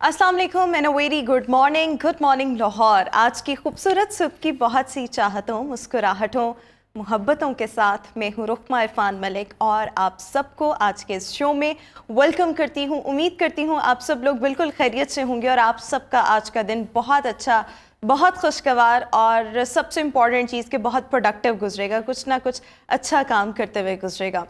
अस्सलाम वालेकुम and a very good morning Lahore. आज की खूबसूरत सुबह की बहुत सी चाहतों, मुस्कुराहटों, मोहब्बतों के साथ मैं हूँ रुकमा इरफान मलिक और आप सबको आज के इस शो में वेलकम करती हूँ। उम्मीद करती हूँ आप सब लोग बिल्कुल खैरियत से होंगे और आप सबका आज का दिन बहुत अच्छा, बहुत खुशगवार और सबसे इम्पॉर्टेंट चीज़ के बहुत प्रोडक्टिव गुजरेगा, कुछ ना कुछ अच्छा काम करते हुए गुजरेगा।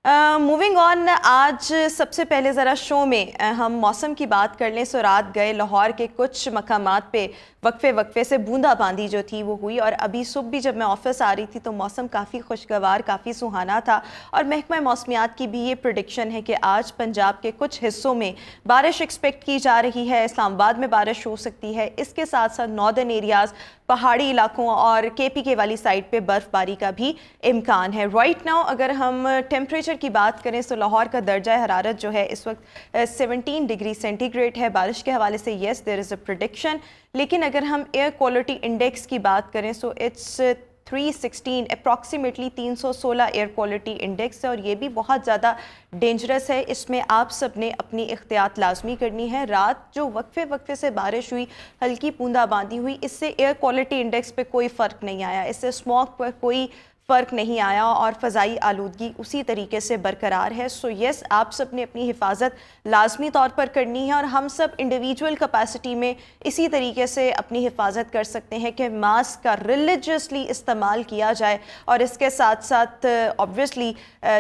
मूविंग ऑन, आज सबसे पहले ज़रा शो में हम मौसम की बात कर लें। सो रात गए लाहौर के कुछ मकामात पे वक्फे से बूंदाबांदी जो थी वो हुई और अभी सुबह भी जब मैं ऑफिस आ रही थी तो मौसम काफ़ी खुशगवार, काफ़ी सुहाना था। और महकमा मौसमियात की भी ये प्रेडिक्शन है कि आज पंजाब के कुछ हिस्सों में बारिश एक्सपेक्ट की जा रही है। इस्लामाबाद में बारिश हो सकती है। इसके साथ साथ नॉर्दर्न एरियाज़, पहाड़ी इलाकों और KPK वाली साइड पे बर्फ़बारी का भी इम्कान है। राइट नाउ अगर हम टेम्परेचर की बात करें तो लाहौर का दर्जा हरारत जो है इस वक्त 17 डिग्री सेंटीग्रेड है। बारिश के हवाले से yes there is a prediction, लेकिन अगर हम एयर क्वालिटी इंडेक्स की बात करें so it's 316, approximately 316 air quality index है और ये भी बहुत ज़्यादा डेंजरस है। इसमें आप सब ने अपनी एहतियात लाजमी करनी है। रात जो वक्फे से बारिश हुई, हल्की बूंदाबांदी हुई, इससे एयर क्वालिटी इंडेक्स पे कोई फ़र्क नहीं आया, इससे स्मॉग पर कोई फ़र्क नहीं आया और फ़ज़ाई आलूदगी उसी तरीके से बरकरार है। सो येस, आप सब ने अपनी हिफाजत लाजमी तौर पर करनी है और हम सब इंडिविजुअल कैपेसिटी में इसी तरीके से अपनी हिफाजत कर सकते हैं कि मास्क का रिलीजियसली इस्तेमाल किया जाए। और इसके साथ साथ ऑब्वियसली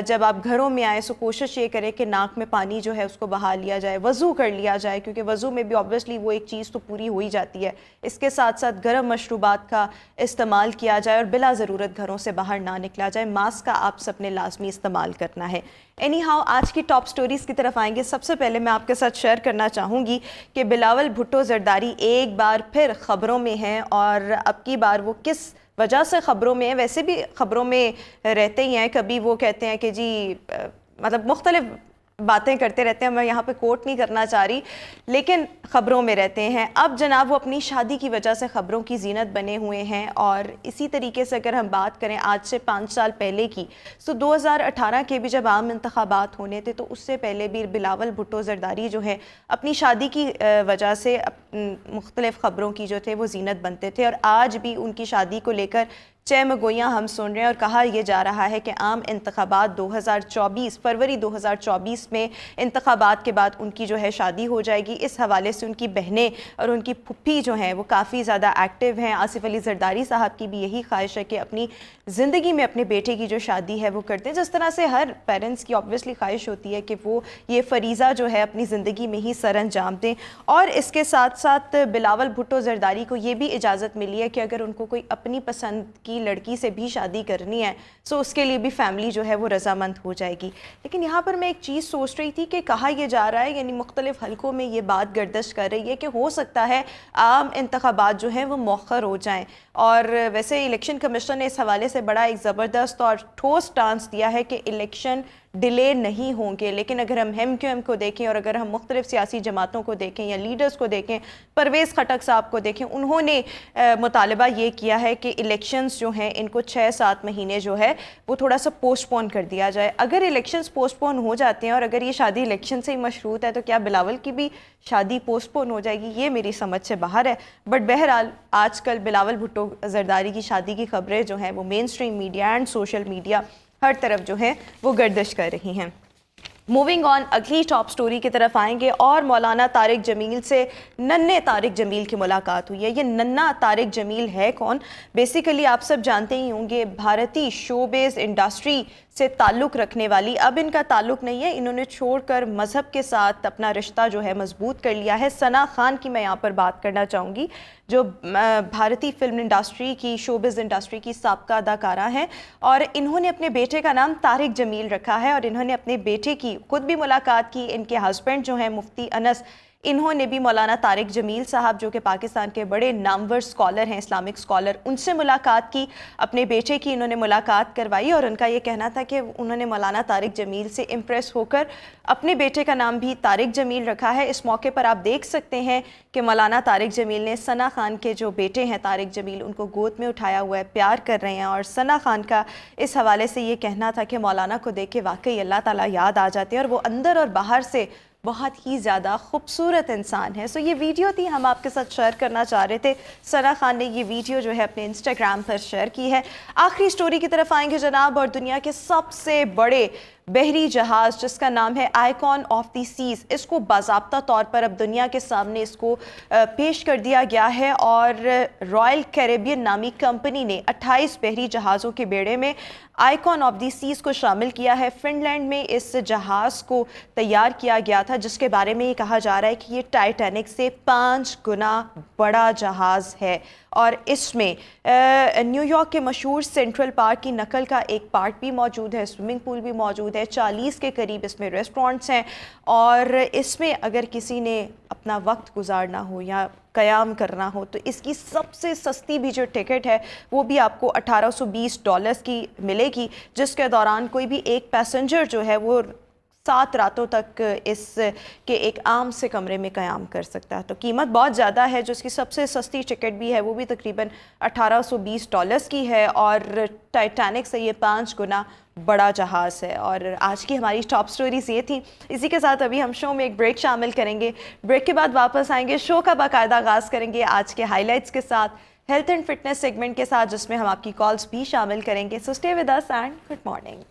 जब आप घरों में आए सो कोशिश ये करें कि नाक में पानी जो है उसको बहा लिया जाए, वज़ू कर लिया जाए, क्योंकि वज़ू में भी ऑब्वियसली वो एक चीज़ तो पूरी हो ही जाती है। इसके साथ साथ गर्म मशरूबात का इस्तेमाल किया जाए और बिला ज़रूरत घरों से बाहर ना निकला जाए। मास्क का आप सबने लाजमी इस्तेमाल करना है। एनी हाउ, आज की टॉप स्टोरीज़ की तरफ आएंगे। सबसे पहले मैं आपके साथ शेयर करना चाहूँगी कि बिलावल भुट्टो जरदारी एक बार फिर ख़बरों में हैं और अब की बार वो किस वजह से ख़बरों में है। वैसे भी ख़बरों में रहते ही हैं, कभी वो कहते हैं कि जी मतलब मुख्तलिफ बातें करते रहते हैं। मैं यहाँ पे कोट नहीं करना चाह रही, लेकिन ख़बरों में रहते हैं। अब जनाब वो अपनी शादी की वजह से ख़बरों की जीनत बने हुए हैं। और इसी तरीके से अगर हम बात करें आज से 5 साल पहले की, तो 2018 के भी जब आम इंतखाबात होने थे तो उससे पहले भी बिलावल भुट्टो जरदारी जो है अपनी शादी की वजह से मुख्तलिफ ख़बरों की जो थे वो जीनत बनते थे। और आज भी उनकी शादी को लेकर चहमगोइयाँ हम सुन रहे हैं और कहा यह जा रहा है कि आम इंतखाबात 2024 फरवरी 2024 में इंतखाबात के बाद उनकी जो है शादी हो जाएगी। इस हवाले से उनकी बहनें और उनकी फुप्पी जो हैं वो काफ़ी ज़्यादा एक्टिव हैं। आसिफ अली जरदारी साहब की भी यही ख्वाहिश है कि अपनी ज़िंदगी में अपने बेटे की जो शादी है वो करते हैं, जिस तरह से हर पेरेंट्स की ऑब्वियसली ख्वाहिश होती है कि वो ये फरीज़ा जो है अपनी ज़िंदगी में ही सर अंजाम दें। और इसके साथ साथ बिलावल भुट्टो जरदारी को ये भी इजाज़त मिली है कि अगर उनको कोई अपनी पसंद की लड़की से भी शादी करनी है सो उसके लिए भी फैमिली जो है वो रजामंद हो जाएगी। लेकिन यहाँ पर मैं एक चीज़ सोच रही थी कि कहा यह जा रहा है, यानी मुख्तलिफ हलकों में ये बात गर्दिश कर रही है कि हो सकता है आम इंतखाबात जो हैं वो मौखर हो जाएं। और वैसे इलेक्शन कमीशन ने इस हवाले से बड़ा एक ज़बरदस्त और ठोस स्टांस दिया है कि इलेक्शन डिले नहीं होंगे। लेकिन अगर हम MQM को देखें और अगर हम मुख्तलिफ सियासी जमातों को देखें या लीडर्स को देखें, परवेज़ खटक साहब को देखें, उन्होंने मुतालबा ये किया है कि इलेक्शंस जो हैं इनको 6-7 महीने जो है वो थोड़ा सा पोस्टपोन कर दिया जाए। अगर इलेक्शंस पोस्टपोन हो जाते हैं और अगर ये शादी इलेक्शन से ही मशरूत है तो क्या बिलावल की भी शादी पोस्टपोन हो जाएगी, ये मेरी समझ से बाहर है। बट बहरहाल आजकल बिलावल भुट्टो जरदारी की शादी की खबरें जो हैं वो mainstream media and social media हर तरफ जो है वो गर्दिश कर रही हैं। मूविंग ऑन, अगली टॉप स्टोरी की तरफ आएंगे और मौलाना तारिक जमील से नन्हे तारिक जमील की मुलाकात हुई है। ये नन्हा तारिक जमील है कौन? बेसिकली आप सब जानते ही होंगे, भारतीय शोबिज़ इंडस्ट्री से ताल्लुक़ रखने वाली, अब इनका ताल्लुक़ नहीं है, इन्होंने छोड़कर मज़हब के साथ अपना रिश्ता जो है मजबूत कर लिया है। सना खान की मैं यहाँ पर बात करना चाहूँगी, जो भारतीय फिल्म इंडस्ट्री की, शोबिज़ इंडस्ट्री की साबका अदाकारा हैं और इन्होंने अपने बेटे का नाम तारिक जमील रखा है। और इन्होंने अपने बेटे की खुद भी मुलाकात की। इनके हस्बैंड जो हैं मुफ्ती अनस, इन्होंने भी मौलाना तारिक जमील साहब जो कि पाकिस्तान के बड़े नामवर स्कॉलर हैं, इस्लामिक स्कॉलर, उनसे मुलाकात की। अपने बेटे की इन्होंने मुलाकात करवाई और उनका ये कहना था कि उन्होंने मौलाना तारिक जमील से इम्प्रेस होकर अपने बेटे का नाम भी तारिक जमील रखा है। इस मौके पर आप देख सकते हैं कि मौलाना तारिक जमील ने सना खान के जो बेटे हैं तारिक जमील, उनको गोद में उठाया हुआ है, प्यार कर रहे हैं। और सना खान का इस हवाले से ये कहना था कि मौलाना को देख के वाकई अल्लाह ताला याद आ जाते हैं और वो अंदर और बाहर से बहुत ही ज़्यादा खूबसूरत इंसान है। सो ये वीडियो थी, हम आपके साथ शेयर करना चाह रहे थे। सना खान ने ये वीडियो जो है अपने इंस्टाग्राम पर शेयर की है। आखिरी स्टोरी की तरफ आएंगे जनाब, और दुनिया के सबसे बड़े बहरी जहाज़ जिसका नाम है आइकॉन ऑफ द सीज़, इसको बाज़ाब्ता तौर पर अब दुनिया के सामने इसको पेश कर दिया गया है। और रॉयल कैरेबियन नामी कंपनी ने 28 बहरी जहाज़ों के बेड़े में आइकॉन ऑफ द सीज़ को शामिल किया है। फिनलैंड में इस जहाज़ को तैयार किया गया था, जिसके बारे में ये कहा जा रहा है कि ये टाइटैनिक से 5 गुना बड़ा जहाज़ है। और इसमें न्यूयॉर्क के मशहूर सेंट्रल पार्क की नकल का एक पार्ट भी मौजूद है, स्विमिंग पूल भी मौजूद है, 40 के करीब इसमें रेस्टोरेंट्स हैं। और इसमें अगर किसी ने अपना वक्त गुजारना हो या क़याम करना हो तो इसकी सबसे सस्ती भी जो टिकट है वो भी आपको $1820 की मिलेगी, जिसके दौरान कोई भी एक पैसेंजर जो है वो 7 रातों तक इस के एक आम से कमरे में क़याम कर सकता है। तो कीमत बहुत ज़्यादा है। जो इसकी सबसे सस्ती टिकट भी है वो भी तकरीबन $1820 की है, और टाइटैनिक से ये 5 गुना बड़ा जहाज़ है। और आज की हमारी टॉप स्टोरीज़ ये थी। इसी के साथ अभी हम शो में एक ब्रेक शामिल करेंगे। ब्रेक के बाद वापस आएंगे, शो का बाकायदा आगाज़ करेंगे आज के हाईलाइट्स के साथ, हेल्थ एंड फिटनेस सेगमेंट के साथ, जिसमें हम आपकी कॉल्स भी शामिल करेंगे। So stay with us and good morning.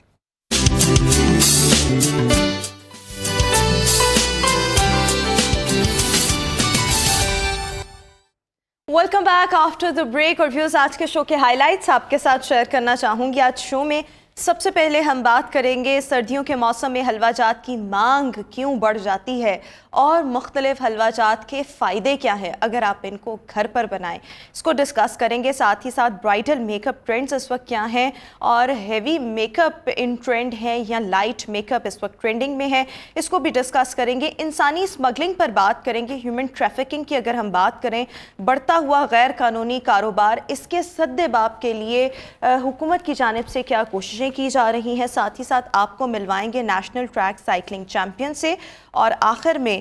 Welcome back after the break. और व्यूज़, आज के शो के हाइलाइट्स आपके साथ शेयर करना चाहूँगी। आज शो में सबसे पहले हम बात करेंगे सर्दियों के मौसम में हलवा जात की मांग क्यों बढ़ जाती है, और मुख्तलिफ हलवा जात के फ़ायदे क्या हैं अगर आप इनको घर पर बनाएं। इसको डिस्कस करेंगे। साथ ही साथ ब्राइडल मेकअप ट्रेंड्स इस वक्त क्या हैं, और हैवी मेकअप इन ट्रेंड है या लाइट मेकअप इस वक्त ट्रेंडिंग में है, इसको भी डिस्कस करेंगे। इंसानी स्मगलिंग पर बात करेंगे। ह्यूमन ट्रैफिकिंग की अगर हम बात करें, बढ़ता हुआ गैर कानूनी कारोबार, इसके सद्देबाब के लिए हुकूमत की जानिब से क्या कोशिशें की जा रही हैं। साथ ही साथ आपको मिलवाएंगे नेशनल ट्रैक साइकिलिंग चैंपियन से, और आखिर में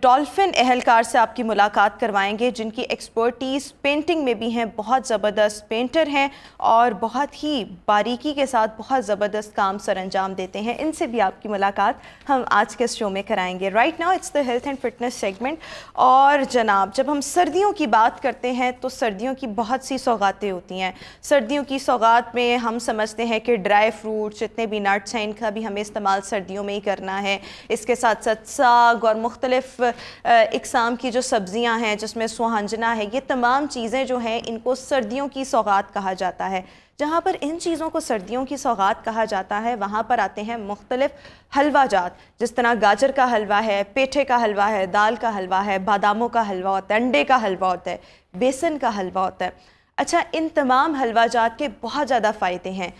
डॉल्फिन एहलकार से आपकी मुलाकात करवाएंगे, जिनकी एक्सपर्टीज़ पेंटिंग में भी हैं, बहुत ज़बरदस्त पेंटर हैं और बहुत ही बारीकी के साथ बहुत ज़बरदस्त काम सर अंजाम देते हैं। इनसे भी आपकी मुलाकात हम आज के शो में कराएंगे। Right now it's the health and fitness segment. और जनाब, जब हम सर्दियों की बात करते हैं तो सर्दियों की बहुत सी सौगातें होती हैं। सर्दियों की सौगात में हम समझते हैं कि ड्राई फ्रूट्स, जितने भी नट्स हैं, इनका भी हमें इस्तेमाल सर्दियों में ही करना है। इसके साथ साथ साग और मुख्तलिफ इकसाम की जो सब्ज़ियां हैं, जिसमें सुहांजना है, ये तमाम चीज़ें जो हैं इनको सर्दियों की सौगात कहा जाता है। जहाँ पर इन चीज़ों को सर्दियों की सौगात कहा जाता है, वहाँ पर आते हैं मुख्तलिफ हलवा जात, जिस तरह गाजर का हलवा है, पेठे का हलवा है, दाल का हलवा है, बादामों का हलवा होता है, अंडे का हलवा होता है, बेसन का हलवा होता है। अच्छा, इन तमाम हलवा जात के बहुत ज़्यादा फ़ायदे हैं।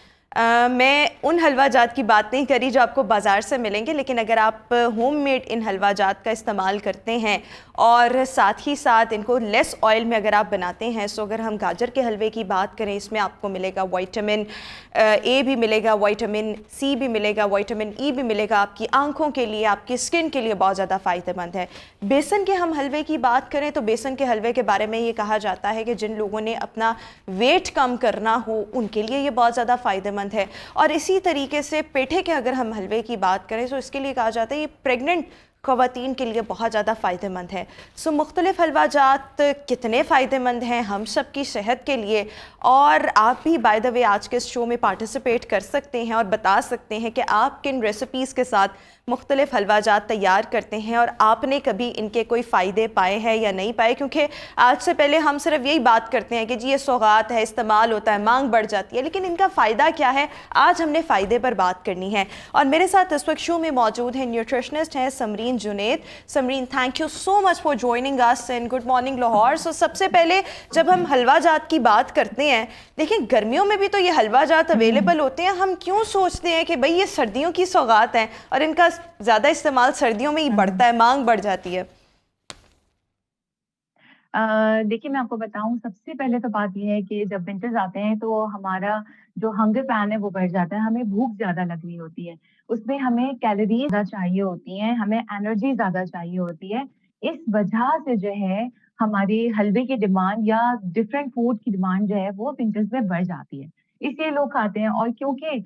मैं उन हलवा जात की बात नहीं करी जो आपको बाज़ार से मिलेंगे, लेकिन अगर आप होम मेड इन हलवा जात का इस्तेमाल करते हैं और साथ ही साथ इनको लेस ऑयल में अगर आप बनाते हैं, सो अगर हम गाजर के हलवे की बात करें, इसमें आपको मिलेगा विटामिन ए भी मिलेगा, विटामिन सी भी मिलेगा, विटामिन ई भी मिलेगा। आपकी आंखों के लिए, आपकी स्किन के लिए बहुत ज़्यादा फ़ायदेमंद है। बेसन के हम हलवे की बात करें तो बेसन के हलवे के बारे में ये कहा जाता है कि जिन लोगों ने अपना वेट कम करना हो उनके लिए ये बहुत ज़्यादा फ़ायदेमंद है। और इसी तरीके से पेठे के अगर हम हलवे की बात करें तो इसके लिए कहा जाता है ये प्रेग्नेंट ख़वातीन के लिए बहुत ज़्यादा फ़ायदेमंद है। सो मुख्तलिफ हलवा जात कितने फ़ायदेमंद हैं हम सब की सेहत के लिए, और आप भी बाय द वे आज के शो में पार्टिसिपेट कर सकते हैं और बता सकते हैं कि आप किन रेसिपीज़ के साथ मुख्तलिफ हलवा जात तैयार करते हैं और आपने कभी इनके कोई फ़ायदे पाए हैं या नहीं पाए। क्योंकि आज से पहले हम सिर्फ यही बात करते हैं कि जी ये सौगात है, इस्तेमाल होता है, मांग बढ़ जाती है, लेकिन इनका फ़ायदा क्या है, आज हमने फ़ायदे पर बात करनी है। और मेरे साथ इस वक्त शो में मौजूद है न्यूट्रिशनिस्ट हैं Samreen Junaid. Samreen, thank you so much for joining us in good morning Lahore. So सबसे पहले जब हम हलवा जात की बात करते हैं, देखिए गर्मियों में भी तो ये हलवा जात अवेलेबल होते हैं, हम क्यों सोचते हैं कि भाई ये सर्दियों की सौगात हैं और इनका ज़्यादा इस्तेमाल सर्दियों में ही बढ़ता है, मांग बढ़ जाती है? देखिए, मैं आपको बताऊँ, सबसे पहले तो बात ये है कि जब विंटर्स आते हैं तो हमारा जो हंगर पैन है वो बढ़ जाता है, हमें भूख ज़्यादा लग रही होती है। उसमें हमें कैलोरीज़ ज़्यादा चाहिए होती हैं, हमें एनर्जी ज़्यादा चाहिए होती है। इस वजह से जो है हमारी हलवे की डिमांड या डिफरेंट फूड की डिमांड जो है वो विंटर्स में बढ़ जाती है। इसलिए लोग खाते हैं। और क्योंकि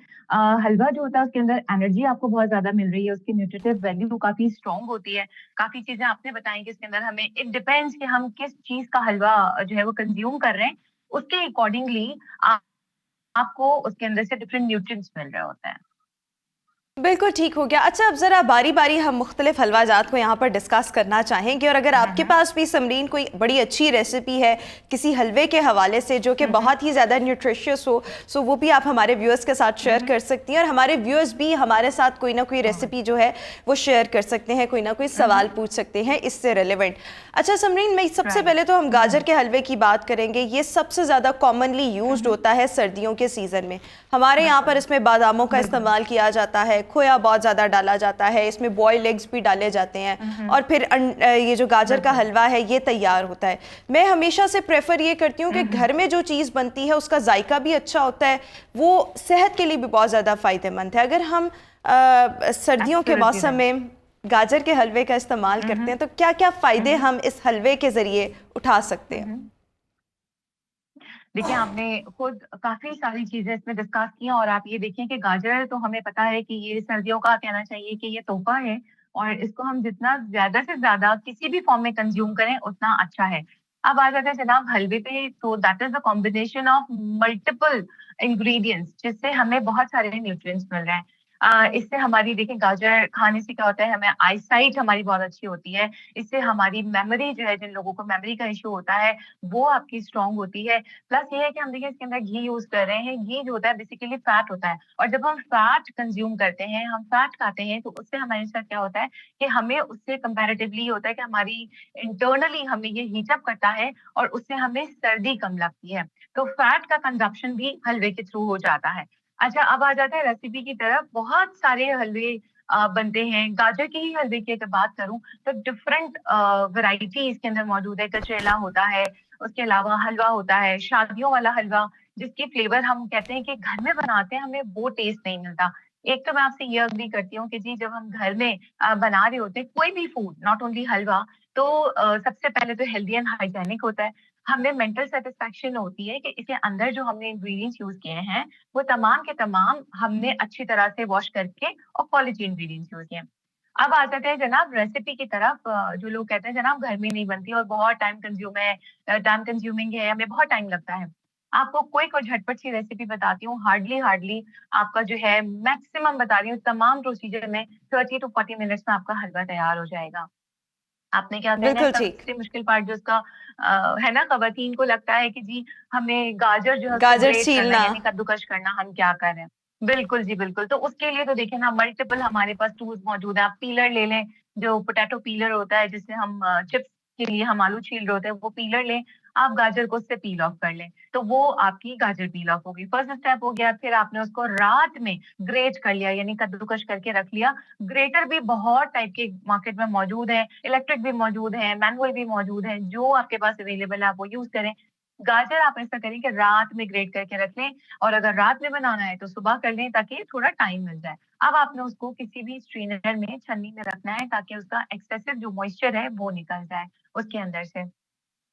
हलवा जो होता है उसके अंदर एनर्जी आपको बहुत ज्यादा मिल रही है, उसकी न्यूट्रिटिव वैल्यू काफी स्ट्रांग होती है। काफी चीजें आपने बताई कि इसके अंदर हमें इट डिपेंड्स कि हम किस चीज का हलवा जो है वो कंज्यूम कर रहे हैं, उसके अकॉर्डिंगली आपको उसके अंदर से डिफरेंट न्यूट्रिएंट्स मिल रहे होते हैं। बिल्कुल ठीक हो गया। अच्छा, अब ज़रा बारी बारी हम मुख्तलिफ हलवा जात को यहाँ पर डिस्कस करना चाहेंगे, और अगर आपके हम्म पास भी समरीन कोई बड़ी अच्छी रेसिपी है किसी हलवे के हवाले से जो कि हम्म बहुत ही ज़्यादा न्यूट्रिशियस हो, सो वो भी आप हमारे व्यूअर्स के साथ शेयर हम्म कर सकती हैं, और हमारे व्यूअर्स भी हमारे साथ कोई ना कोई हम्म रेसिपी जो है वो शेयर कर सकते हैं, कोई ना कोई सवाल पूछ सकते हैं इससे रिलेवेंट। अच्छा समरीन, मैं सबसे राइट पहले तो हम गाजर के हलवे की बात करेंगे। ये सबसे ज़्यादा कॉमनली यूज्ड हम्म होता है सर्दियों के सीज़न में। हमारे यहाँ पर बिल्कुल इसमें बादामों का बिल्कुल इस्तेमाल किया जाता है, खोया बहुत ज़्यादा डाला जाता है, इसमें बॉयल एग्स भी डाले जाते हैं, और फिर ये जो गाजर का बिल्कुल हलवा है ये तैयार होता है। मैं हमेशा से प्रेफर ये करती हूँ कि हम्म घर में जो चीज़ बनती है उसका जायका भी अच्छा होता है, वो सेहत के लिए भी बहुत ज़्यादा फ़ायदेमंद है। अगर हम सर्दियों के एब्सोल्युटली मौसम राइट में गाजर के हलवे का इस्तेमाल करते हैं तो क्या क्या फ़ायदे हम्म हम इस हलवे के ज़रिए उठा सकते हैं? हम्म देखिए, आपने खुद काफ़ी सारी चीज़ें इसमें डिस्कस की हैं और आप ये देखिए कि गाजर तो हमें पता है कि ये सर्दियों का कहना चाहिए कि ये तोहफ़ा है और इसको हम जितना ज़्यादा से ज़्यादा किसी भी फ़ॉर्म में कंज़्यूम करें, उतना अच्छा है। अब आ जाते हैं जनाब हलवे पे, तो that is the combination of multiple ingredients जिससे हमें बहुत सारे न्यूट्रिएंट्स मिल रहे हैं। इससे हमारी देखिए गाजर खाने से क्या होता है, हमें आईसाइट हमारी बहुत अच्छी होती है। इससे हमारी मेमोरी जो है, जिन लोगों को मेमोरी का इश्यू होता है, वो आपकी स्ट्रॉन्ग होती है। प्लस ये है कि हम देखिए इसके अंदर घी यूज़ कर रहे हैं। घी जो होता है बेसिकली फैट होता है और जब हम फैट कंज़्यूम करते हैं, हम फैट खाते हैं, तो उससे हमारे साथ क्या होता है कि हमें उससे कंपैरेटिवली ये होता है कि हमारी इंटरनली हमें ये हीट अप करता है और उससे हमें सर्दी कम लगती है। तो फैट का कंज़म्पशन भी हलवे के थ्रू हो जाता है। अच्छा, अब आ जाता है रेसिपी की तरफ। बहुत सारे हलवे बनते हैं। गाजर के ही हलवे की अगर बात करूँ तो डिफरेंट वैरायटी इसके अंदर मौजूद है। कचरेला होता है, उसके अलावा हलवा होता है, शादियों वाला हलवा जिसकी फ्लेवर हम कहते हैं कि घर में बनाते हैं, हमें वो टेस्ट नहीं मिलता। एक तो मैं आपसे ये एग्री करती हूँ कि जी जब हम घर में बना रहे होते हैं कोई भी फूड, नॉट ओनली हलवा, तो सबसे पहले तो हेल्दी एंड हाइजीनिक होता है। हमें मेंटल सैटिस्फैक्शन होती है कि इसके अंदर जो हमने इंग्रेडिएंट्स यूज़ किए हैं, वो तमाम के तमाम हमने अच्छी तरह से वॉश करके और क्वालिटी इंग्रेडिएंट्स यूज़ किए हैं। अब आ जाते हैं जनाब रेसिपी की तरफ। जो लोग कहते हैं जनाब घर में नहीं बनती और बहुत टाइम कंज्यूमिंग है, हमें बहुत टाइम लगता है। आपको क्विक और झटपट सी रेसिपी बताती हूँ। हार्डली हार्डली आपका जो है मैक्सिमम बता रही हूँ, तमाम प्रोसीजर में 30 टू 40 मिनट्स में आपका हलवा तैयार हो जाएगा। आपने क्या करना है, बिल्कुल ठीक। सबसे मुश्किल पार्ट जो उसका है ना, खवातीन को लगता है कि जी हमें गाजर जो है उसको गाजर ग्रेट करना है, छीलना। यानी कद्दूकश करना, हम क्या कर रहे हैं? बिल्कुल जी, बिल्कुल। तो उसके लिए तो देखिए ना मल्टीपल हमारे पास टूल्स मौजूद हैं। आप पीलर ले लें, जो पोटैटो पीलर होता है जिससे हम चिप्स के लिए हम आलू छील रहे होते हैं, वो पीलर लें। आप गाजर को उससे पील ऑफ कर लें, तो वो आपकी गाजर पील ऑफ होगी। फर्स्ट स्टेप हो गया। फिर आपने उसको रात में ग्रेट कर लिया, यानी कद्दूकश करके रख लिया। ग्रेटर भी बहुत टाइप के मार्केट में मौजूद हैं, इलेक्ट्रिक भी मौजूद हैं, मैनुअल भी मौजूद हैं, जो आपके पास अवेलेबल है आप वो यूज़ करें। गाजर आप ऐसा करें कि रात में ग्रेट करके रख लें और अगर रात में बनाना है तो सुबह कर लें ताकि थोड़ा टाइम मिल जाए। अब आपने उसको किसी भी स्ट्रेनर में, छन्नी में रखना है ताकि उसका एक्सेसिव जो मॉइस्चर है वो निकल जाए उसके अंदर से।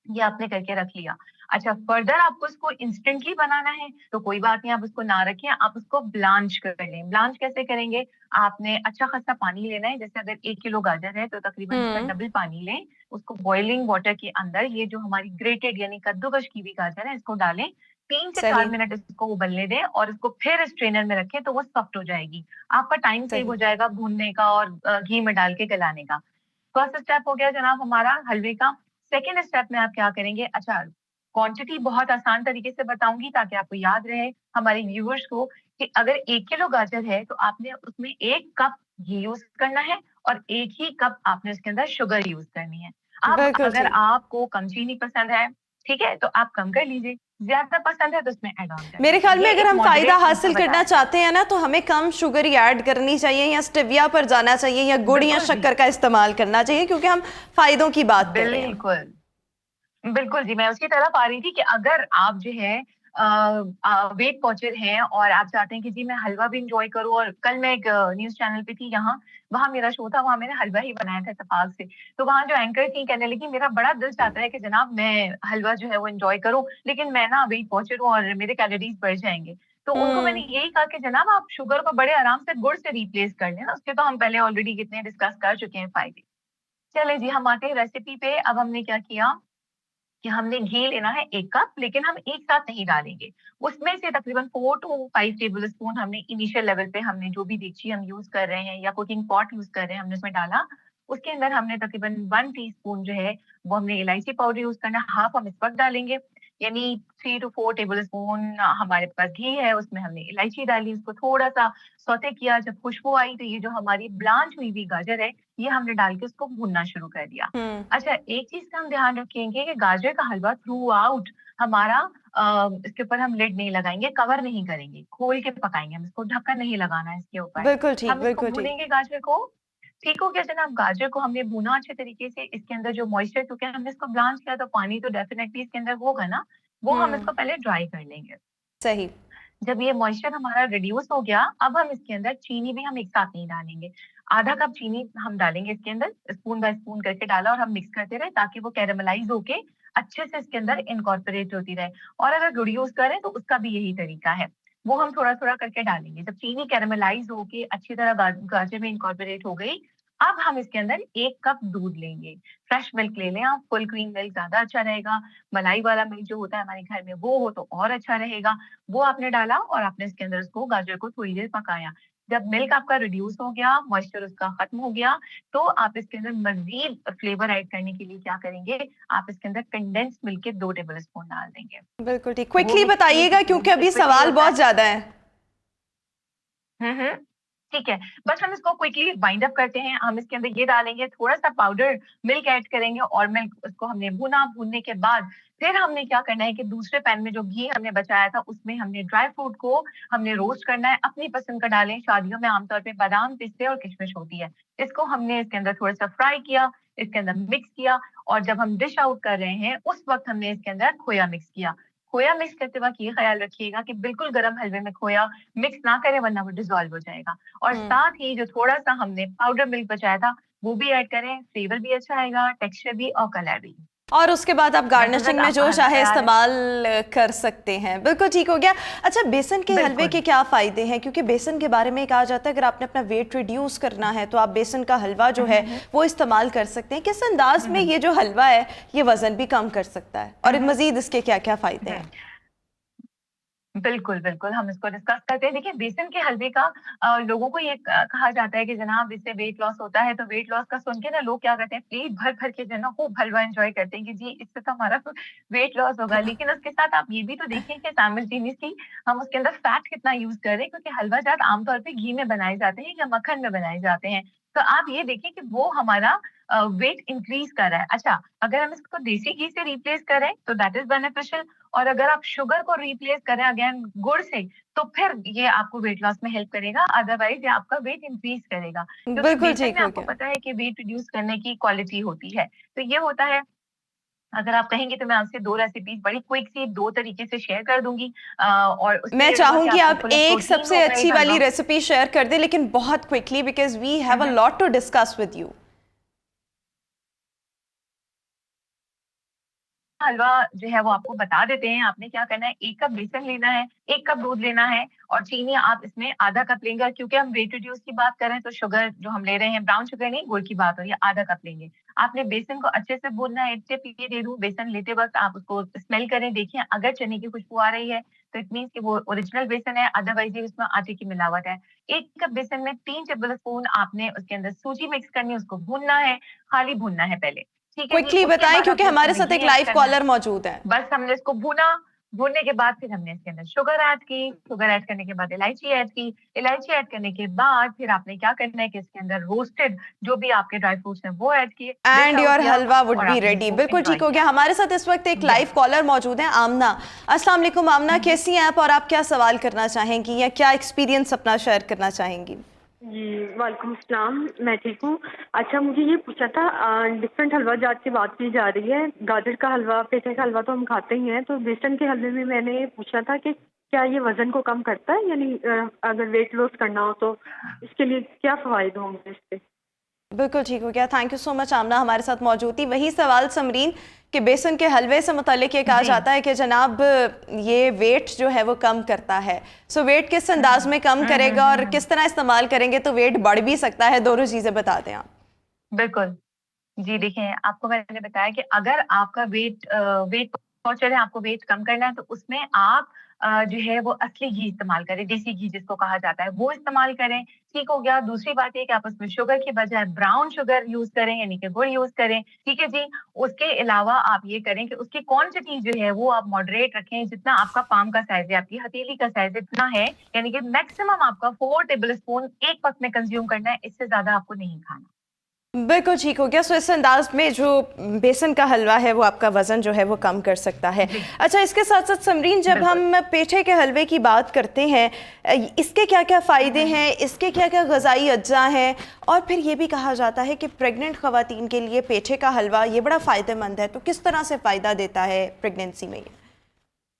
ये आपने करके रख लिया। अच्छा, फर्दर आपको इसको इंस्टेंटली बनाना है, तो कोई बात नहीं, आप उसको ना रखें, आप उसको ब्लांच कर लें। ब्लांच कैसे करेंगे? आपने अच्छा खासा पानी लेना है, जैसे अगर 1 किलो गाजर है, तो तकरीबन इसका हम्म। डबल पानी लें। उसको बॉइलिंग वाटर के अंदर ये जो हमारी ग्रेटेड यानी कद्दूकश की हुई गाजर है, इसको डालें। 3 से 4 सही। मिनट इसको उबलने दें और इसको फिर स्ट्रेनर में रखें, तो वो सॉफ्ट हो जाएगी। आपका टाइम सेव सही। हो जाएगा भूनने का और घी में डाल के गलाने का। फर्स्ट स्टेप हो गया जनाब हमारा हलवे का। सेकंड स्टेप में आप क्या करेंगे? अच्छा, क्वांटिटी बहुत आसान तरीके से बताऊँगी ताकि आपको याद रहे हमारे व्यूअर्स को कि अगर 1 किलो गाजर है तो आपने उसमें 1 कप घी यूज़ करना है और 1 ही कप आपने उसके अंदर शुगर यूज़ करनी है। अब बिल्कुल अगर ठीक। आपको कम चीनी पसंद है, ठीक है? तो आप कम कर लीजिए, ज़्यादा पसंद है तो उसमें ऐड ऑन कर मेरे ख्याल लीजिए। में ये अगर एक हम फ़ायदा मॉडरेट नुस्खा हासिल करना बताया। चाहते हैं ना तो हमें कम शुगर ही ऐड करनी चाहिए, या स्टेविया पर जाना चाहिए, या गुड़ या बिल्कुल जी, शक्कर का इस्तेमाल करना चाहिए, क्योंकि हम फ़ायदों की बात कर रहे हैं। बिल्कुल। बिल्कुल जी, मैं उसी तरफ आ रही थी कि अगर आप जो है वेट वॉचर हैं और आप चाहते हैं कि जी मैं हलवा भी एन्जॉय करूँ, और कल मैं एक न्यूज़ चैनल पे थी यहाँ, वहाँ मेरा शो था, वहाँ मैंने हलवा ही बनाया था इत्तेफ़ाक से। तो वहाँ जो एंकर थी कहने लगी मेरा बड़ा दिल चाहता है कि जनाब मैं हलवा जो है वो एन्जॉय करूँ, लेकिन मैं ना वेट वॉचर हूँ और मेरे कैलोरीज़ बढ़ जाएँगे। तो उनको मैंने यही कहा कि जनाब आप शुगर को बड़े आराम से गुड़ से रिप्लेस कर लेना, उसके तो हम पहले ऑलरेडी कितने डिस्कस कर चुके हैं फायदे। चले जी, हम आते हैं रेसिपी पे। अब हमने क्या किया कि हमने घी लेना है 1 कप, लेकिन हम एक साथ नहीं डालेंगे। उसमें से तकरीबन 4 टू 5 टेबल स्पून हमने इनिशियल लेवल पे हमने जो भी देगची हम यूज़ कर रहे हैं या कुकिंग पॉट यूज़ कर रहे हैं, हमने उसमें डाला। उसके अंदर हमने तकरीबन 1 टीस्पून जो है वो हमने इलायची पाउडर यूज़ करना है, हाफ हम इस वक़्त डालेंगे। यानी 3 टू 4 टेबल स्पून हमारे पास घी है, उसमें हमने इलायची डाली, उसको थोड़ा-सा सौते किया। जब खुशबू आई तो ये जो हमारी ब्लांच हुई हुई गाजर है, ये हमने डाल के उसको भूनना शुरू कर दिया। हम्म। अच्छा, एक चीज़ का हम ध्यान रखेंगे कि गाजर का हलवा थ्रू आउट हमारा इसके ऊपर हम लिड नहीं लगाएँगे, कवर नहीं करेंगे, खोल के पकाएँगे, हम इसको ढक्कन नहीं लगाना है इसके ऊपर। बिल्कुल ठीक, हम इसको बिल्कुल ठीक। भूनेंगे गाजर को। ठीक हो गया जनाब, गाजर को हमने भूना अच्छे तरीके से, इसके अंदर जो मॉइस्चर, क्योंकि हमने इसको ब्लांच किया तो पानी तो डेफिनिटली इसके अंदर होगा ना, वो हम इसको पहले ड्राई कर लेंगे। सही। जब ये मॉइस्चर हमारा रिड्यूस हो गया, अब हम इसके अंदर चीनी भी हम एक साथ नहीं डालेंगे। आधा कप चीनी हम डालेंगे इसके अंदर, स्पून बाय स्पून करके डाला और हम मिक्स करते रहे ताकि वो कैरेमलाइज़ होके अच्छे से इसके अंदर इनकॉर्पोरेट होती रहे। और अगर गुड़ यूज़ करें तो उसका भी यही तरीका है। वो हम थोड़ा-थोड़ा करके डालेंगे। जब चीनी कैरेमलाइज़ होके अच्छी तरह गाजर में इनकॉर्पोरेट हो गई, अब हम इसके अंदर 1 कप दूध लेंगे। फ्रेश मिल्क ले लें आप, फुल क्रीम मिल्क ज़्यादा अच्छा रहेगा। मलाई वाला मिल्क जो होता है हमारे घर में वो हो तो और अच्छा रहेगा। वो आपने डाला और आपने इसके अंदर उसको गाजर को थोड़ी देर पकाया। जब मिल्क आपका रिड्यूस हो गया, मॉइस्चर उसका खत्म हो गया, तो आप इसके अंदर मज़ीद फ्लेवर ऐड करने के लिए क्या करेंगे, आप इसके अंदर कंडेंस्ड मिल्क के 2 टेबल स्पून डाल देंगे। बिल्कुल ठीक, वो क्विकली मिक्स किए बताइएगा क्योंकि क्योंकि दूध अभी लिक्विड सवाल होता बहुत है। ज्यादा है। हुँ। ठीक है, बस हम इसको क्विकली वाइंड अप करते हैं। हम इसके अंदर ये डालेंगे, थोड़ा-सा पाउडर मिल्क ऐड करेंगे और मिल्क उसको हमने भूना, भूनने के बाद फिर हमने क्या करना है कि दूसरे पैन में जो घी हमने बचाया था, उसमें हमने ड्राई फ्रूट को हमने रोस्ट करना है, अपनी पसंद का डालें। शादियों में आमतौर पे बादाम, पिस्ते और किशमिश होती है। इसको हमने इसके अंदर थोड़ा-सा फ्राई किया, इसके अंदर मिक्स किया और जब हम डिश आउट कर रहे हैं, उस वक़्त हमने इसके अंदर खोया मिक्स किया। खोया मिक्स करते वक़्त ये ख़्याल रखिएगा कि बिल्कुल गरम हलवे में खोया मिक्स ना करें वरना वो डिसॉल्व हो जाएगा। और हम्म। साथ ही जो थोड़ा-सा हमने पाउडर मिल्क बचाया था, वो भी ऐड करें, फ्लेवर भी अच्छा आएगा, टेक्सचर भी और कलर भी। और उसके बाद आप दरअसल गार्निशिंग में आपका जो हलवा चाहे तैयार है। इस्तेमाल कर सकते हैं। बिल्कुल ठीक हो गया। अच्छा, बेसन के हलवे बिल्कुल। के क्या फ़ायदे हैं? क्योंकि बेसन के बारे में कहा जाता है अगर आपने अपना वेट रिड्यूस करना है तो आप बेसन का हलवा जो है हुँ। वो इस्तेमाल कर सकते हैं। किस अंदाज में हुँ। ये जो हलवा है ये वज़न भी कम कर सकता है और हुँ। मज़ीद इसके क्या-क्या फ़ायदे हुँ। हैं? बिल्कुल, बिल्कुल, हम इसको डिस्कस करते हैं। देखिए, बेसन के हलवे का लोगों को ये कहा जाता है कि जनाब इससे वेट लॉस होता है, तो वेट लॉस का सुन के ना लोग क्या करते हैं, पेट भर-भर के जो है ना खूब हलवा एन्जॉय करते हैं कि जी, इससे तो हमारा वेट लॉस होगा। लेकिन उसके साथ आप ये भी तो देखें कि साइमल्टेनियसली हम उसके अंदर फैट कितना यूज़ कर रहे हैं, क्योंकि हलवा जात आमतौर पे घी में बनाए जाते हैं या मक्खन में बनाए जाते हैं। तो आप ये देखें कि वो हमारा वेट इंक्रीज़ कर रहा है। अच्छा, अगर हम इसको देसी घी से रिप्लेस करें, तो दैट इज़ बेनिफिशियल। और अगर आप शुगर को रिप्लेस करें अगेन गुड़ से, तो फिर ये आपको वेट लॉस में हेल्प करेगा, अदरवाइज़ ये आपका वेट इंक्रीज़ करेगा। क्योंकि बिल्कुल बेसन ठीक में हो आपको गया। पता है कि वेट रिड्यूस करने की क्वालिटी होती है। तो ये होता है, अगर आप कहेंगे तो मैं आपसे 2 रेसिपीज़ बड़ी क्विक सी 2 तरीके से शेयर कर दूँगी। और उससे मैं ये होगा कि चाहूँगी आपको आप फुल ऑफ एक प्रोटीन सबसे होगा अच्छी एक वाली हलवा। रेसिपी शेयर कर दें लेकिन बहुत quickly because we um, have a um. Lot to discuss with you. Halwa जो है वो आपको बता देते हैं। आपने क्या करना है, 1 कप बेसन लेना है, 1 कप दूध लेना है और चीनी आप इसमें आधा कप लेंगे। और क्योंकि हम वेट रिड्यूस की बात कर रहे हैं तो शुगर जो हम ले रहे हैं ब्राउन शुगर नहीं, गुड़ की बात हो रही है, आधा कप लेंगे। आपने बेसन को अच्छे से भूनना है। एक टिप ये दे दूँ, बेसन लेते वक़्त आप उसको स्मेल करें, देखिए अगर चने की खुशबू आ रही है तो इट मीन्स कि वो ओरिजिनल बेसन है, अदरवाइज़ ये उसमें आटे की मिलावट है। 1 कप बेसन में 3 टेबल स्पून आपने उसके अंदर सूजी मिक्स करनी है, उसको भूनना है, खाली भूनना है पहले। ठीक है जी, क्विकली उसके बताएं बाद क्योंकि आपने उसके हमारे अंदर साथ घी एक ऐड लाइव करना है। कॉलर मौजूद है। बस हमने इसको भूना, भूनने के बाद फिर हमने इसके अंदर शुगर ऐड की, शुगर ऐड करने के बाद इलायची ऐड की, इलायची ऐड करने के बाद फिर आपने क्या करना है कि इसके अंदर रोस्टेड जो भी आपके ड्राई फ्रूट्स हैं वो ऐड किए, डिश एंड आउट योर किया हलवा वुड और बी आपने रेडी। इसको बिल्कुल एन्जॉय ठीक हो गया। किया। हमारे साथ इस वक्त एक लाइव यस। कॉलर मौजूद है, आमना। अस्सलाम वालेकुम आमना, हुँ, हुँ। कैसी हैं आप और आप क्या सवाल करना चाहेंगी या क्या एक्सपीरियंस अपना शेयर करना चाहेंगी? जी, वालेकुम अस्सलाम, मैं ठीक हूँ। अच्छा, मुझे ये पूछना था, डिफरेंट हलवा जात की बात की जा रही है। गाजर का हलवा, पेठे का हलवा तो हम खाते ही हैं, तो बेसन के हलवे में मैंने पूछना था कि क्या ये वज़न को कम करता है? यानी अगर वेट लॉस करना हो तो इसके लिए क्या फ़वाइद होंगे इसके? बिल्कुल ठीक हो गया। थैंक यू सो मच आमना हमारे साथ मौजूद थी। वही सवाल समरीन कि बेसन के हलवे से मुतालिक ये कहा जाता है कि जनाब ये वेट जो है वो कम करता है। सो वेट किस अंदाज में कम करेगा और किस तरह इस्तेमाल करेंगे तो वेट बढ़ भी सकता है, दोनों चीज़ें बता दें आप। बिल्कुल। जी, देखिए आपको मैंने बताया कि अगर आपका वेट बहुत चढ़े, आपको वेट कम करना है तो उसमें आप जो है वो असली घी इस्तेमाल करें, देसी घी जिसको कहा जाता है, वो इस्तेमाल करें, ठीक हो गया। दूसरी बात ये कि आप उसमें शुगर की बजाय ब्राउन शुगर यूज़ करें, यानी कि गुड़ यूज़ करें, ठीक है जी। उसके अलावा आप ये करें कि उसकी क्वांटिटी जो है वो आप मॉडरेट रखें, जितना आपका पाम का साइज़ है, आपकी हथेली का साइज़ इतना है, यानी कि मैक्सिमम आपका 4 टेबल स्पून एक वक़्त में कंज़्यूम करना है, इससे ज़्यादा आपको नहीं खाना। बिल्कुल ठीक हो गया। सो इस अंदाज में जो बेसन का हलवा है वो आपका वज़न जो है वो कम कर सकता है। जी। अच्छा, इसके साथ साथ समरीन, जब बिल्कुल। हम पेठे के हलवे की बात करते हैं, इसके क्या क्या फ़ायदे हैं, इसके क्या क्या ग़िज़ाई अज्जा हैं, और फिर ये भी कहा जाता है कि प्रेग्नेंट ख़वातीन के लिए पेठे का हलवा ये बड़ा फ़ायदेमंद है, तो किस तरह से फ़ायदा देता है प्रेगनेंसी में?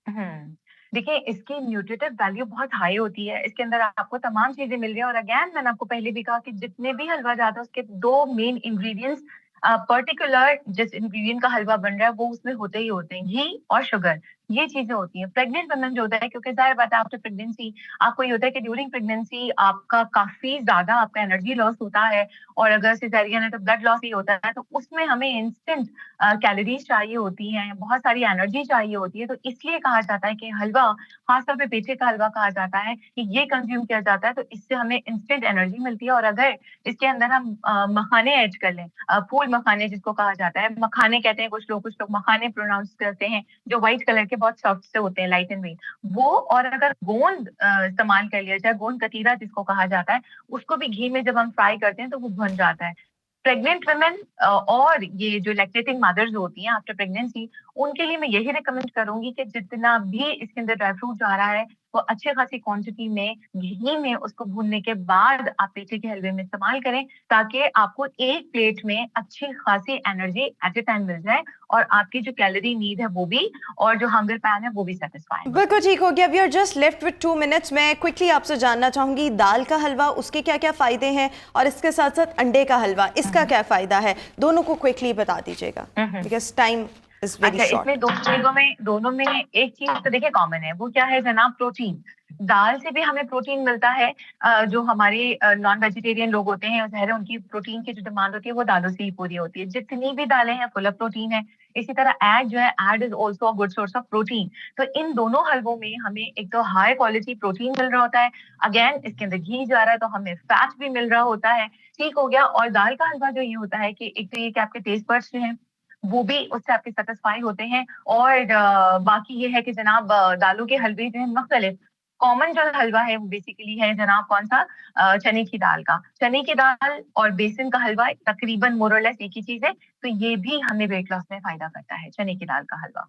हुँ। देखिए, इसकी न्यूट्रिटिव वैल्यू बहुत हाई होती है। इसके अंदर आपको तमाम चीज़ें मिल रही हैं और अगेन मैंने आपको पहले भी कहा कि जितने भी हलवा जाता है उसके 2 मेन इंग्रीडिएंट्स पर्टिकुलर जिस इंग्रीडिएंट का हलवा बन रहा है वो उसमें होते ही होते हैं, घी और शुगर। ये चीज़ें होती हैं। प्रेग्नेंट वुमन जो होता है, क्योंकि ज़ाहिर बात है आफ्टर प्रेगनेंसी आपको ये होता है कि ड्यूरिंग प्रेगनेंसी आपका काफ़ी ज़्यादा आपका एनर्जी लॉस होता है और अगर सिज़ेरियन है तो ब्लड लॉस ही होता है। तो उसमें हमें इंस्टेंट कैलोरीज़ चाहिए होती हैं, बहुत सारी एनर्जी चाहिए होती है। तो इसलिए कहा जाता है कि हलवा, खासतौर पे पेठे का हलवा कहा जाता है कि ये कंज़्यूम किया जाता है तो इससे हमें इंस्टेंट एनर्जी मिलती है। और अगर इसके अंदर हम मखाने ऐड कर लें, फूल मखाने जिसको कहा जाता है, मखाने कहते हैं कुछ लोग मखाने प्रोनाउंस करते हैं, जो व्हाइट कलर के बहुत सॉफ्ट से होते हैं, लाइट एंड वेट, वो। और अगर गोंद इस्तेमाल कर लिया जाए, गोंद कतीरा जिसको कहा जाता है, उसको भी घी में जब हम फ्राई करते हैं तो वो भुन जाता है। प्रेग्नेंट वुमेन और ये जो लैक्टेटिंग मदर्स होती हैं आफ्टर प्रेगनेंसी, उनके लिए मैं यही रिकमेंड करूंगी कि जितना भी इसके अंदर ड्राई फ्रूट जा रहा है वो अच्छी खासी क्वांटिटी में घी में उसको भूनने के बाद आप पेठे के हलवे में इस्तेमाल करें, ताकि आपको एक प्लेट में अच्छी खासी एनर्जी एट ए टाइम मिल जाए और आपकी जो कैलोरी नीड है वो भी, और जो हंगर पैन है वो भी सेटिस्फाई हो। बिल्कुल ठीक हो गया। We are just left with 2 minutes. मैं क्विकली आपसे जानना चाहूँगी, दाल का हलवा, उसके क्या क्या फ़ायदे हैं, और इसके साथ साथ अंडे का हलवा, इसका क्या फ़ायदा है, दोनों को क्विकली बता दीजिएगा बिकॉज टाइम इज़ वेरी अच्छा, शॉर्ट। इसमें दोनों में एक चीज तो देखिए कॉमन है, वो क्या है जनाब? प्रोटीन। दाल से भी हमें प्रोटीन मिलता है। जो हमारे नॉन वेजिटेरियन लोग होते हैं, ज़ाहिर है उनकी प्रोटीन की जो डिमांड होती है वो दालों से ही पूरी होती है। जितनी भी दालें हैं फुल ऑफ प्रोटीन है। इसी तरह एग जो है, egg is also a good source of protein. तो इन दोनों हलवों में हमें एक तो हाई क्वालिटी प्रोटीन मिल रहा होता है, अगेन इसके अंदर घी जा रहा है तो हमें फैट भी मिल रहा होता है, ठीक हो गया। और दाल का हलवा जो ये होता है कि एक तो ये कि आपके टेस्ट बड्स जो हैं वो भी उससे आपके सेटिस्फाई होते हैं। और बाकी ये है कि जनाब दालों के हलवे जो है मुख्तलिफ, कॉमन जो हलवा है वो बेसिकली है जनाब कौन सा? चने की दाल का। चने की दाल और बेसन का हलवा तकरीबन मोर और लेस एक ही चीज है, तो ये भी हमें वेट लॉस में फायदा करता है, चने की दाल का हलवा।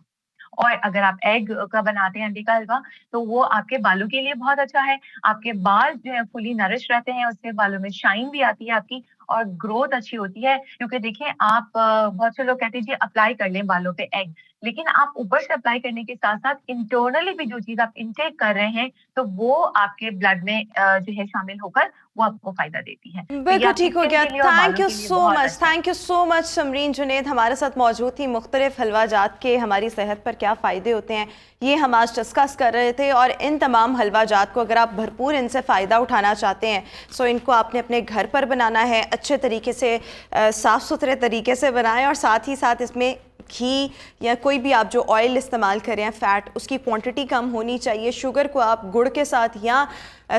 और अगर आप एग का बनाते हैं, अंडे का हलवा, तो वो आपके बालों के लिए बहुत अच्छा है। आपके बाल जो है फुली नरिश रहते हैं, उससे बालों में शाइन भी आती है आपकी और ग्रोथ अच्छी होती है। क्योंकि देखिए आप बहुत से लोग कहते हैं जी अप्लाई कर लें बालों पे एग, लेकिन आप ऊपर से अप्लाई करने के साथ साथ इंटरनली भी जो चीज आप इनटेक कर रहे हैं तो वो आपके ब्लड में जो है शामिल होकर वो आपको फायदा देती है। तो ये बिल्कुल आपकी ठीक हो स्किन गया। के लिए और थैंक बालों यू के लिए सो बहुत मच, अच्छा है। Thank you so much. Samreen Junaid हमारे साथ मौजूद थी। मुख्तलिफ हलवा जात के हमारी सेहत पर क्या फ़ायदे होते हैं ये हम आज डिस्कस कर रहे थे, और इन तमाम हलवा जात को अगर आप भरपूर इनसे फ़ायदा उठाना चाहते हैं सो इनको आपने अपने घर पर बनाना है, अच्छे तरीके से साफ़ सुथरे तरीके से बनाएं, और साथ ही साथ इसमें घी या कोई भी आप जो ऑयल इस्तेमाल करें, फ़ैट, उसकी क्वांटिटी कम होनी चाहिए। शुगर को आप गुड़ के साथ या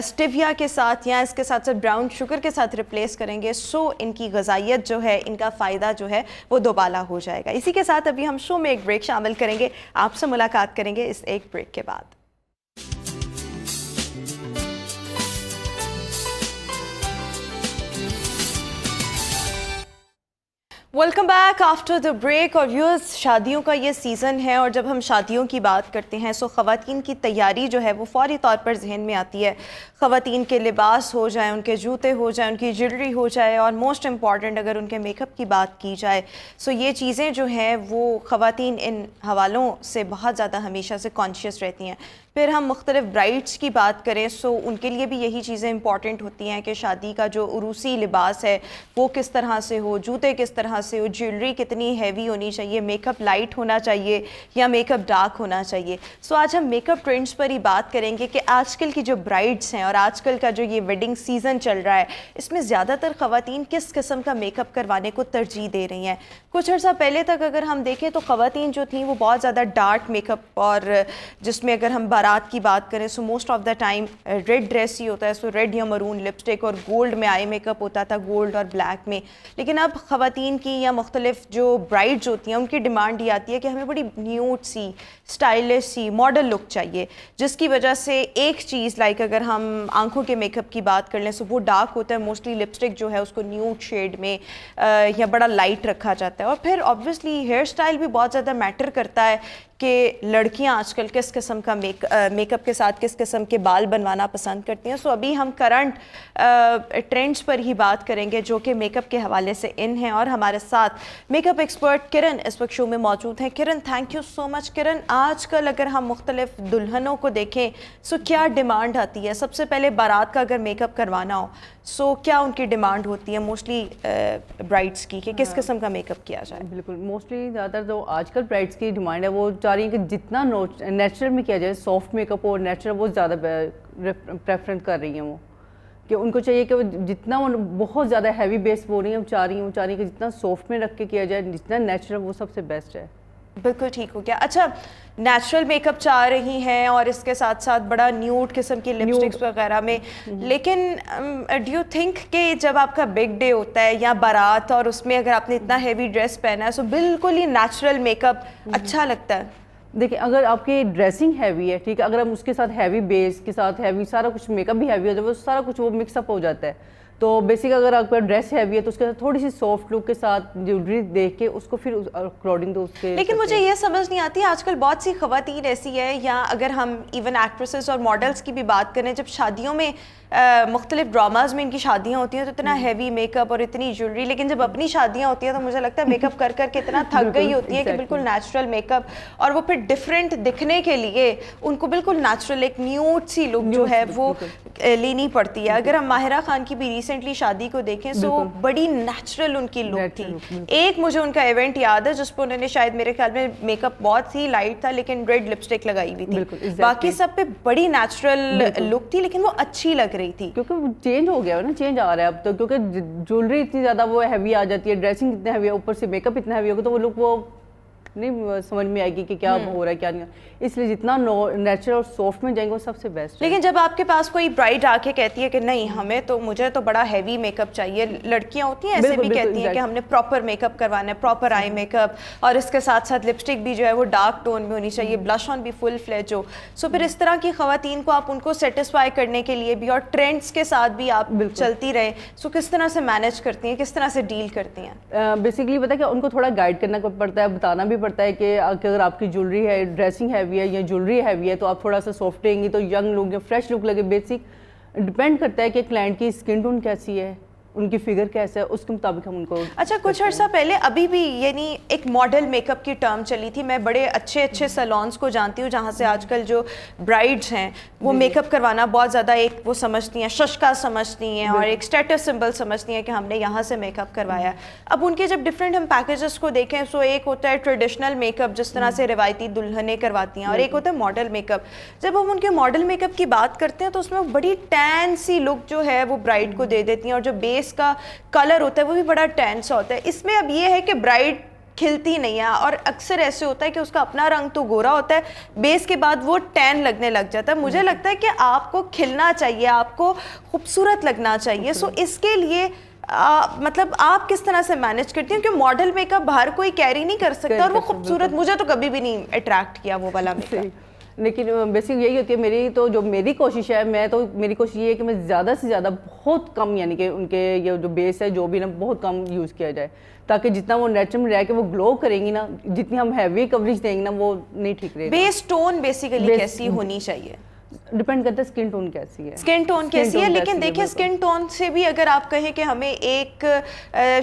स्टिविया के साथ या इसके साथ साथ ब्राउन शुगर के साथ रिप्लेस करेंगे, सो इनकी ग़िज़ाइयत जो है, इनका फ़ायदा जो है वो दोबाला हो जाएगा। इसी के साथ अभी हम शो में एक ब्रेक शामिल करेंगे, आपसे मुलाकात करेंगे इस एक ब्रेक के बाद। Welcome back after the break. और व्यूअर्स, शादियों का ये सीज़न है, और जब हम शादियों की बात करते हैं सो ख़वातीन की तैयारी जो है वो फ़ौरी तौर पर जहन में आती है। ख़वातीन के लिबास हो जाए, उनके जूते हो जाए, उनकी ज्वेलरी हो जाए, और मोस्ट इम्पॉर्टेंट अगर उनके मेकअप की बात की जाए सो ये चीज़ें जो हैं वो ख़वातीन इन हवालों से बहुत ज़्यादा हमेशा से कॉन्शियस रहती हैं। फिर हम मुख्तलिफ ब्राइड्स की बात करें सो उनके लिए भी यही चीज़ें इंपॉर्टेंट होती हैं कि शादी का जो उरूसी लिबास है वो किस तरह से हो, जूते किस तरह से हो, ज्वेलरी कितनी हैवी होनी चाहिए, मेकअप लाइट होना चाहिए या मेकअप डार्क होना चाहिए। सो आज हम मेकअप ट्रेंड्स पर ही बात करेंगे कि आजकल की जो ब्राइड्स हैं और आजकल का जो ये वेडिंग सीज़न चल रहा है इसमें ज़्यादातर ख़वातीन किस किस्म का मेकअप करवाने को तरजीह दे रही हैं। कुछ अर्सा पहले तक अगर हम देखें तो ख़वातीन जो थी वो बहुत ज़्यादा डार्क मेकअप, और जिसमें अगर हम बारात की बात करें so most of the time red dress ही होता है, सो रेड या मरून लिपस्टिक, और गोल्ड में आई मेकअप होता था, गोल्ड और ब्लैक में। लेकिन अब ख़वातीन की या मुख्तलिफ जो ब्राइड्स होती हैं उनकी डिमांड ये आती है कि हमें बड़ी न्यूड सी, स्टाइलिश सी, मॉडल लुक चाहिए, जिसकी वजह से एक चीज़ लाइक अगर हम आंखों के मेकअप की बात कर लें सो वो डार्क होता है, मोस्टली लिपस्टिक जो है उसको न्यूड शेड में या बड़ा लाइट रखा जाता है। और फिर ऑब्वियसली हेयर स्टाइल भी बहुत ज़्यादा मैटर करता है कि लड़कियां आजकल किस किस्म का मेकअप के साथ किस किस्म के बाल बनवाना पसंद करती हैं। सो अभी हम करंट ट्रेंड्स पर ही बात करेंगे जो कि मेकअप के हवाले से इन हैं, और हमारे साथ मेकअप एक्सपर्ट किरण इस वक्त शो में मौजूद हैं। किरण, थैंक यू सो मच। किरण, आजकल अगर हम मुख्तलिफ दुल्हनों को देखें सो क्या डिमांड आती है? सबसे पहले बारात का अगर मेकअप करवाना हो सो क्या उनकी डिमांड होती है मोस्टली ब्राइड्स की कि किस किस्म का मेकअप किया जाए? बिल्कुल, मोस्टली ज़्यादातर जो आजकल ब्राइड्स की डिमांड है वो चाह रही है कि जितना नेचुरल में किया जाए, सॉफ्ट मेकअप हो, नेचुरल, वो ज़्यादा प्रेफरेंस कर रही हैं वो, कि उनको चाहिए कि वो जितना वो बहुत ज़्यादा हैवी बेस वो नहीं है, वो चाह रही हैं कि जितना सॉफ्ट में रख के किया जाए, जितना नेचुरल, वो सबसे बेस्ट है। बिल्कुल ठीक हो गया। अच्छा, नेचुरल मेकअप चाह रही हैं और इसके साथ साथ बड़ा न्यूड किस्म की लिपस्टिक्स वगैरह में, लेकिन डू यू थिंक कि जब आपका बिग डे होता है या बारात और उसमें अगर आपने इतना हैवी ड्रेस पहना है सो बिल्कुल ही नेचुरल मेकअप अच्छा लगता है? देखिए, अगर आपकी ड्रेसिंग हैवी है, ठीक है, अगर हम उसके साथ हैवी बेस के साथ हैवी सारा कुछ मेकअप भी हैवी हो जाए, वो सारा कुछ वो मिक्सअप हो जाता है। तो बेसिक अगर आपका ड्रेस हैवी है तो उसके साथ थोड़ी सी सॉफ्ट लुक के साथ ज्वेलरी देख के उसको फिर अकॉर्डिंग तो उसके। लेकिन मुझे ये समझ नहीं आती, आजकल बहुत सी खवातीन ऐसी है, या अगर हम इवन एक्ट्रेसेस और मॉडल्स की भी बात करें, जब शादियों में मुख्तलिफ ड्रामाज में इनकी शादियाँ होती हैं तो इतना हैवी मेकअप और इतनी ज्वेलरी, लेकिन जब अपनी शादियाँ होती हैं तो मुझे लगता है मेकअप कर करके इतना थक गई होती है कि बिल्कुल नेचुरल मेकअप, और वो फिर डिफरेंट दिखने के लिए उनको बिल्कुल नेचुरल एक न्यूड सी लुक जो है वो लेनी पड़ती है। अगर हम माहिरा खान की भी रिसेंटली शादी को देखें सो बड़ी नेचुरल उनकी लुक थी। एक मुझे उनका इवेंट याद है जिस पर उन्होंने शायद मेरे ख्याल में मेकअप बहुत ही लाइट था लेकिन रेड लिपस्टिक लगाई हुई थी, बाकी सब पे बड़ी नेचुरल लुक थी लेकिन वो अच्छी लग रही थी। क्योंकि वो चेंज हो गया है ना, चेंज आ रहा है अब तो, क्योंकि ज्वेलरी इतनी ज़्यादा वो हैवी आ जाती है, ड्रेसिंग इतना हैवी है, ऊपर से मेकअप इतना हैवी होगा तो वो लुक वो नहीं समझ में आएगी कि क्या हो रहा है क्या नहीं। इसलिए जितना नेचुरल और सॉफ्ट में जाएंगे वो सबसे बेस्ट। लेकिन जब आपके पास कोई ब्राइड आके कहती है कि नहीं हमें तो मुझे तो बड़ा हैवी मेकअप चाहिए, लड़कियां होती हैं ऐसे भी कहती हैं कि हमने प्रॉपर मेकअप करवाना है, प्रॉपर आई मेकअप, और इसके साथ साथ लिपस्टिक भी जो है वो डार्क टोन में होनी चाहिए, ब्लश ऑन भी फुल फ्लेज हो। सो फिर इस तरह की खवातीन को आप उनको सेटिस्फाई करने के लिए भी और ट्रेंड्स के साथ भी आप चलती रहे, सो किस तरह से मैनेज करती हैं, किस तरह से डील करती हैं? बेसिकली पता है कि उनको थोड़ा गाइड करना पड़ता है, बताना भी पड़ता है कि अगर आपकी ज्वेलरी है, ड्रेसिंग हैवी है या ज्वेलरी हैवी है तो आप थोड़ा सा सॉफ्ट रहेंगी तो यंग लुक या फ्रेश लुक लगे। बेसिक डिपेंड करता है कि क्लाइंट की स्किन टोन कैसी है, उनकी फिगर कैसा है, उसके मुताबिक हम उनको। अच्छा, कुछ अर्सा पहले अभी भी यानी एक मॉडल मेकअप की टर्म चली थी, मैं बड़े अच्छे अच्छे सैलून्स को जानती हूँ जहाँ से आजकल जो ब्राइड्स हैं वो मेकअप करवाना बहुत ज़्यादा एक वो समझती हैं, शशका समझती हैं और एक स्टेटस सिंबल समझती हैं कि हमने यहाँ से मेकअप करवाया। अब उनके जब डिफरेंट हम पैकेजेस को देखें सो एक होता है ट्रेडिशनल मेकअप जिस तरह से रिवायती दुल्हनें करवाती हैं, और एक होता है मॉडल मेकअप। जब हम उनके मॉडल मेकअप की बात करते हैं तो उसमें बड़ी टैन सी लुक जो है वो ब्राइड को दे देती हैं, और जो बेस का कलर होता है वो भी बड़ा टैन सा होता है। इसमें अब ये है कि ब्राइड खिलती नहीं है, और अक्सर ऐसे होता है कि उसका अपना रंग तो गोरा होता है, बेस के बाद वो टैन लगने लग जाता है। मुझे लगता है कि आपको खिलना चाहिए, आपको खूबसूरत लगना चाहिए। सो इसके लिए मतलब आप किस तरह से मैनेज करती हैं? क्योंकि मॉडल मेकअप बाहर कोई कैरी नहीं कर सकता और वो खूबसूरत, मुझे तो कभी भी नहीं अट्रैक्ट किया वो वाला मेकअप। लेकिन बेसिक यही होती है मेरी, तो जो मेरी कोशिश है, मेरी कोशिश ये है कि मैं ज़्यादा से ज़्यादा बहुत कम यानी कि उनके ये जो बेस है जो भी ना बहुत कम यूज़ किया जाए, ताकि जितना वो नेचुरल में रह के वो ग्लो करेंगी ना, जितनी हम हैवी कवरेज देंगे ना वो नहीं ठीक रहेगा। बेस टोन बेसिकली कैसी होनी चाहिए? डिपेंड करता है स्किन टोन कैसी है, स्किन टोन कैसी है। टोन लेकिन कैसी है, देखिए बिल्कुल। स्किन टोन से भी अगर आप कहें कि हमें एक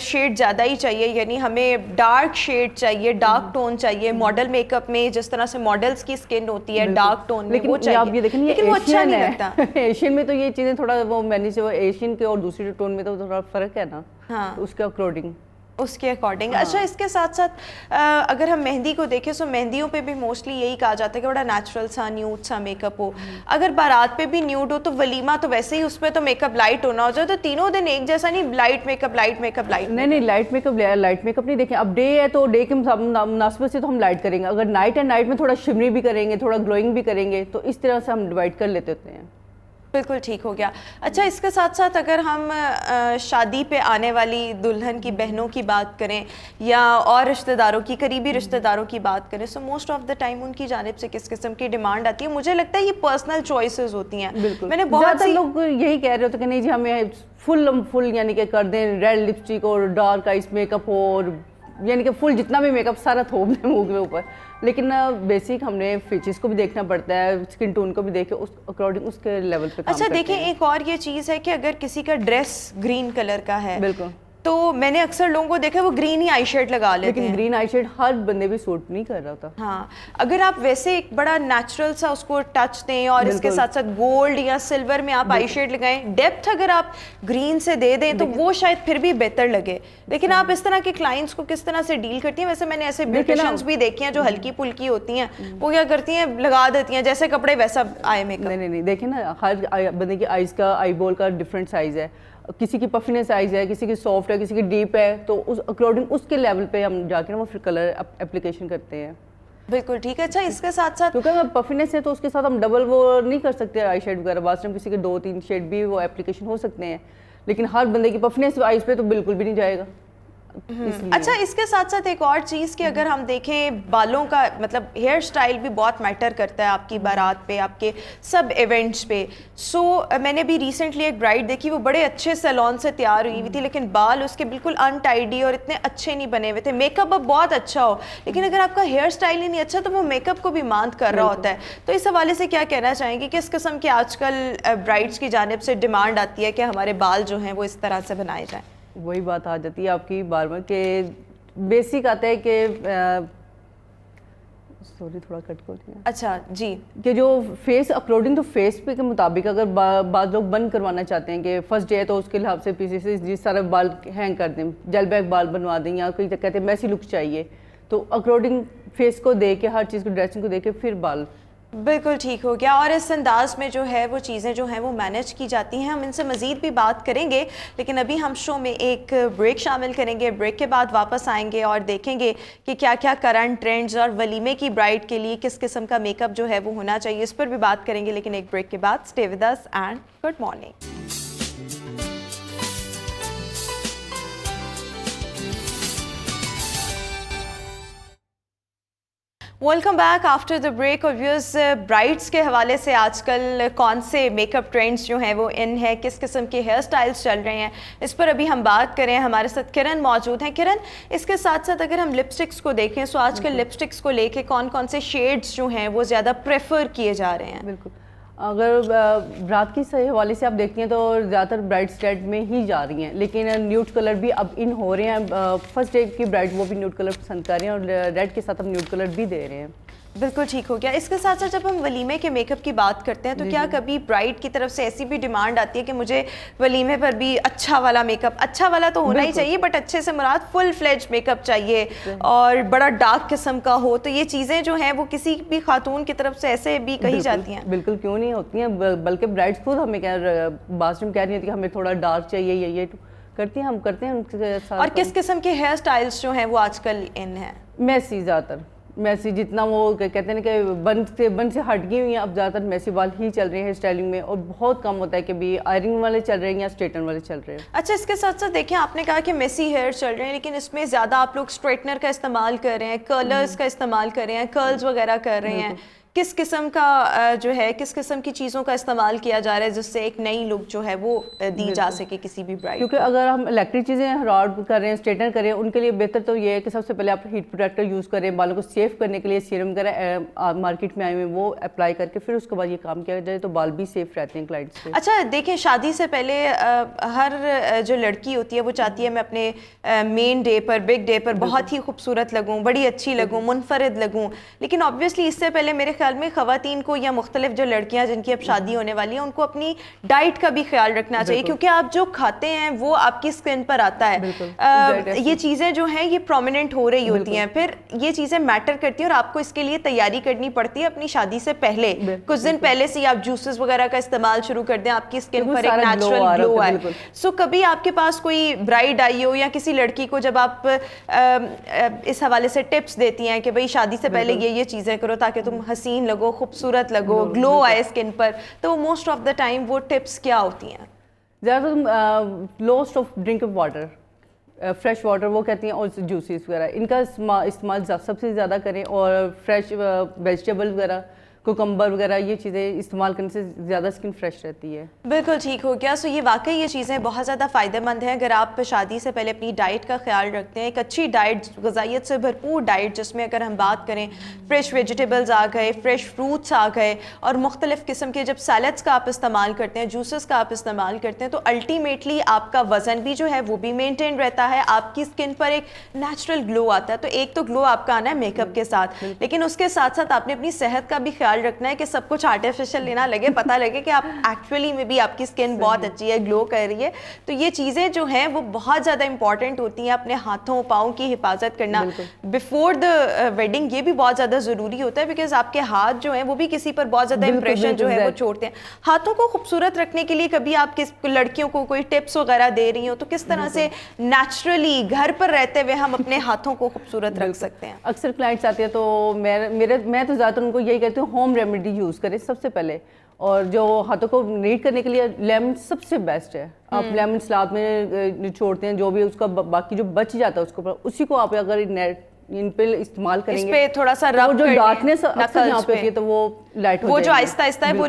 शेड ज़्यादा ही चाहिए, यानी हमें डार्क शेड चाहिए, डार्क टोन चाहिए, मॉडल मेकअप में जिस तरह से मॉडल्स की स्किन होती है डार्क टोन में, लेकिन वो ये चाहिए, आप ये देखें, ये लेकिन वो अच्छा एशियन नहीं है। लगता। एशियन में तो ये चीज़ें थोड़ा वो मैनेज, एशियन के और दूसरे टोन में तो थोड़ा फर्क है ना, हाँ। तो उसके अकॉर्डिंग। उसके अकॉर्डिंग। अच्छा, इसके साथ साथ अगर हम मेहंदी को देखें तो मेहंदियों पे भी मोस्टली यही कहा जाता है कि बड़ा नेचुरल सा न्यूड सा मेकअप हो। अगर बारात पे भी न्यूड हो तो वलीमा तो वैसे ही उसमें तो मेकअप लाइट होना हो जाए, तो तीनों दिन एक जैसा नहीं, light makeup light makeup light. नहीं, लाइट मेकअप नहीं। देखें अब डे है तो डे के मुनासिबत से तो हम लाइट करेंगे, अगर नाइट है नाइट में थोड़ा शिमरी भी करेंगे, थोड़ा ग्लोइंग भी करेंगे, तो इस तरह से हम डिवाइड कर लेते होते हैं। बिल्कुल ठीक हो गया। अच्छा, इसके साथ साथ अगर हम शादी पे आने वाली दुल्हन की बहनों की बात करें या और रिश्तेदारों की, करीबी रिश्तेदारों की बात करें, so most of the time उनकी जानिब से किस किस्म की डिमांड आती है? मुझे लगता है ये पर्सनल चॉइसेस होती हैं। बिल्कुल, मैंने बहुत ज़्यादातर सी लोग यही कह रहे होते कि नहीं जी हमें फुल यानी कि कर दें, रेड लिपस्टिक और डार्क आइस मेकअप हो, और यानी कि फुल जितना भी मेकअप सारा थोप दें मुंह के ऊपर। लेकिन बेसिक हमने फीचर्स को भी देखना पड़ता है, स्किन टोन को भी देखे, उस अकॉर्डिंग उसके लेवल पे काम अच्छा करते देखिए, हैं। एक और ये चीज़ है कि अगर किसी का ड्रेस ग्रीन कलर का है, बिल्कुल, तो मैंने अक्सर लोगों को देखा है वो ग्रीन ही आई शेड लगा लेते लेकिन हैं। ग्रीन आई शेड हर बंदे भी सूट नहीं कर रहा होता। हाँ, अगर आप वैसे एक बड़ा नेचुरल सा उसको टच दें और इसके बिल्कुल। साथ साथ गोल्ड या सिल्वर में आप आई शेड लगाएं, डेप्थ अगर आप ग्रीन से दे दें तो वो शायद फिर भी बेहतर लगे। लेकिन आप इस तरह के क्लाइंट्स को किस तरह से डील करती हैं? वैसे मैंने ऐसे ब्यूटिशियंस भी देखी हैं जो हल्की पुल्की होती हैं, वो क्या करती हैं, लगा देती हैं जैसे कपड़े वैसा आई मेकअप। नहीं, देखिए ना, हर बंदे की आइज का, आई बॉल का डिफरेंट साइज है, किसी की पफीनेस आइज है, किसी की सॉफ्ट है, किसी की डीप है, तो उस अकॉर्डिंग उसके लेवल पे हम जाके ना वो फिर कलर एप्लीकेशन करते हैं। बिल्कुल ठीक है। अच्छा, इसके साथ साथ क्योंकि अगर पफीनेस है तो उसके साथ हम डबल वो नहीं कर सकते आई शेड वगैरह, बाद में किसी के 2-3 शेड भी वो एप्लीकेशन हो सकते हैं, लेकिन हर बंदे की पफीनेस आइज पे तो बिल्कुल भी नहीं जाएगा। अच्छा, इसके साथ साथ एक और चीज़ कि अगर हम देखें बालों का मतलब हेयर स्टाइल भी बहुत मैटर करता है आपकी बारात पे, आपके सब इवेंट्स पे। सो मैंने भी रिसेंटली एक ब्राइड देखी, वो बड़े अच्छे सैलून से तैयार हुई थी, लेकिन बाल उसके बिल्कुल अनटाइडी और इतने अच्छे नहीं बने हुए थे। मेकअप अब बहुत अच्छा हो, लेकिन अगर आपका हेयर स्टाइल ही नहीं अच्छा तो वो मेकअप को भी मांद कर रहा होता है। तो इस हवाले से क्या कहना चाहेंगे कि इस किस्म की आजकल ब्राइड्स की जानिब से डिमांड आती है कि हमारे बाल जो हैं वो इस तरह से बनाए जाएँ? वही बात आ जाती है आपकी बार बार के बेसिक आता है कि सॉरी थोड़ा कट कर दिया। अच्छा जी, कि जो फेस अकॉर्डिंग टू फेस पे के मुताबिक अगर बाद लोग बंद करवाना चाहते हैं कि फर्स्ट डे है तो उसके हिसाब से पीछे से जिस तरह बाल हैंग कर दें, जेल बैक बाल बनवा दें, या कोई कहते हैं मैसी लुक चाहिए, तो अकॉर्डिंग फेस को देख के, हर चीज़ को, ड्रेसिंग को देख के फिर बाल। बिल्कुल ठीक हो गया। और इस अंदाज में जो है वो चीज़ें जो हैं वो मैनेज की जाती हैं। हम इनसे मज़ीद भी बात करेंगे, लेकिन अभी हम शो में एक ब्रेक शामिल करेंगे। ब्रेक के बाद वापस आएंगे और देखेंगे कि क्या क्या करंट ट्रेंड्स और वलीमे की ब्राइड के लिए किस किस्म का मेकअप जो है वो होना चाहिए, इस पर भी बात करेंगे। लेकिन एक ब्रेक के बाद stay with us and good morning. Welcome back after the break. और व्यूअर्स, ब्राइड्स के हवाले से आजकल कौन से मेकअप ट्रेंड्स जो हैं वो इन है, किस किस्म के हेयर स्टाइल्स चल रहे हैं, इस पर अभी हम बात करें। हमारे साथ किरण मौजूद हैं। किरण, इसके साथ साथ अगर हम लिपस्टिक्स को देखें तो आजकल लिपस्टिक्स को लेके कौन कौन से शेड्स जो हैं वो ज़्यादा प्रेफर किए जा रहे हैं? बिल्कुल, अगर रात की से हवाले से आप देखती हैं तो ज़्यादातर ब्राइड्स रेड में ही जा रही हैं, लेकिन न्यूड कलर भी अब इन हो रहे हैं। फर्स्ट डे की ब्राइड वो भी न्यूड कलर पसंद कर रही हैं और रेड के साथ हम न्यूड कलर भी दे रहे हैं। बिल्कुल ठीक हो गया। इसके साथ साथ जब हम वलीमे के मेकअप की बात करते हैं तो क्या कभी ब्राइड की तरफ से ऐसी भी डिमांड आती है कि मुझे वलीमे पर भी अच्छा वाला मेकअप, अच्छा वाला तो होना ही चाहिए, बट अच्छे से मुराद फुल फ्लेज मेकअप चाहिए और बड़ा डार्क किस्म का हो, तो ये चीज़ें जो हैं वो किसी भी खातून की तरफ से ऐसे भी कही जाती हैं? बिल्कुल, क्यों नहीं होती हैं, बल्कि ब्राइड्स खुद हमें बाथरूम कह रही होती है कि हमें थोड़ा डार्क चाहिए, ये करती हैं, हम करते हैं उनके साथ। और किस किस्म के हेयर स्टाइल्स जो हैं वो आजकल इन है? मैसी, ज़्यादातर मैसी, जितना वो कहते हैं कि बन से हट गई हुई हैं, अब ज़्यादातर मैसी वाल ही चल रहे हैं हेयर स्टाइलिंग में, और बहुत कम होता है कि भी आयरिंग वाले चल रहे हैं या स्ट्रेटन वाले चल रहे हैं। अच्छा, इसके साथ साथ देखिए, आपने कहा कि मेसी हेयर चल रहे हैं, लेकिन इसमें ज़्यादा आप लोग स्ट्रेटनर का इस्तेमाल कर रहे हैं, कर्लर्स का इस्तेमाल कर रहे हैं, कर्ल्स वगैरह कर रहे हैं, किस किस्म का जो है किस किस्म की चीज़ों का इस्तेमाल किया जा रहा है जिससे एक नई लुक जो है वो दी जा सके किसी भी ब्राइड क्योंकि अगर हम इलेक्ट्रिक चीज़ें रॉड कर रहे हैं, स्ट्रेटनर कर रहे हैं, उनके लिए बेहतर तो ये है कि सबसे पहले आप हीट प्रोटेक्टर यूज़ करें, बालों को सेफ करने के लिए सीरम वगैरह मार्केट में आए हुए वो अप्लाई करके फिर उसके बाद ये काम किया जाए तो बाल भी सेफ रहते हैं क्लाइंट्स के। अच्छा देखें, शादी से पहले हर जो लड़की होती है वो चाहती है मैं अपने मेन डे पर, बिग डे पर बहुत ही खूबसूरत लगूं, बड़ी अच्छी लगूं, मुनफरिद लगूं, लेकिन ऑब्वियसली इससे पहले मेरे ख्याल में ख़वातीन को या मुख्तलिफ जो लड़कियां जिनकी अब शादी होने वाली है उनको अपनी डाइट का भी ख्याल रखना चाहिए, क्योंकि आप जो खाते हैं वो आपकी स्किन पर आता है। ये चीज़ें जो हैं ये प्रोमिनेंट हो रही होती हैं, फिर ये चीज़ें मैटर करती हैं और आपको इसके लिए तैयारी करनी पड़ती है अपनी शादी से पहले। कुछ दिन पहले से आप जूसेस वगैरह का इस्तेमाल शुरू कर दें, आपकी स्किन पर एक नेचुरल ग्लो आए। सो कभी आपके पास कोई ब्राइड आई हो या किसी लड़की को जब आप इस हवाले से टिप्स देती हैं कि भाई शादी से पहले ये चीज़ें करो ताकि तुम हसीन लगो, खूबसूरत लगो, ग्लो आए स्किन पर, तो मोस्ट ऑफ द टाइम वो टिप्स क्या होती हैं? ज़्यादातर lost of drink of water, fresh water वो कहती हैं, और जूसेस वगैरह इनका इस्तेमाल सबसे ज़्यादा करें, और फ्रेश वेजिटेबल वगैरह, कुकम्बर वगैरह ये चीज़ें इस्तेमाल करने से ज़्यादा स्किन फ्रेश रहती है। बिल्कुल ठीक हो गया। सो ये वाकई ये चीज़ें बहुत ज़्यादा फ़ायदेमंद हैं अगर आप शादी से पहले अपनी डाइट का ख्याल रखते हैं। एक अच्छी डाइट, ग़िज़ाइयत से भरपूर डाइट, जिसमें अगर हम बात करें फ़्रेश वेजिटेबल्स आ गए, फ़्रेश फ्रूट्स आ गए, और मुख्तलिफ़ किस्म के जब सैलड्स का आप इस्तेमाल करते हैं, जूसेस का आप इस्तेमाल करते हैं, तो अल्टीमेटली आपका वज़न भी जो है वो भी मेनटेन रहता है, आपकी स्किन पर एक नेचुरल ग्लो आता है। तो एक तो ग्लो आपका आना है मेकअप के साथ, लेकिन उसके साथ साथ आपने अपनी सेहत का भी ख्याल रखना है कि सब कुछ आर्टिफिशियल लेना लगे, पता लगे कि आप एक्चुअली में भी आपकी स्किन बहुत अच्छी है, ग्लो कर रही है। तो ये चीज़ें जो हैं वो बहुत ज़्यादा इंपॉर्टेंट होती हैं। अपने हाथों पाँव की हिफाजत करना बिफोर द वेडिंग ये भी बहुत ज़्यादा ज़रूरी होता है, बिकॉज आपके हाथ जो हैं वो भी किसी पर बहुत ज़्यादा इंप्रेशन जो है वो छोड़ते हैं। हाथों को खूबसूरत रखने के लिए कभी आप किस लड़कियों को कोई टिप्स वगैरह दे रही हो तो किस तरह से नेचुरली घर पर रहते हुए हम अपने हाथों को खूबसूरत रख सकते हैं? अक्सर क्लाइंट्स आते हैं तो मैं तो ज़्यादातर उनको यही कहती हूँ होम रेमेडी यूज़ करें सबसे पहले, और जो हाथों को नीट करने के लिए लेमन सबसे बेस्ट है। आप लेमन सलाद में छोड़ते हैं, जो भी उसका बाकी जो बच जाता है उसको उसी को आप अगर इन पे इस्तेमाल करेंगे, इस पे थोड़ा सा रब जो डार्कनेस अक्सर यहाँ पे होती है तो वो लाइट हो वो जो आहिस्ता आहिस्ता है वो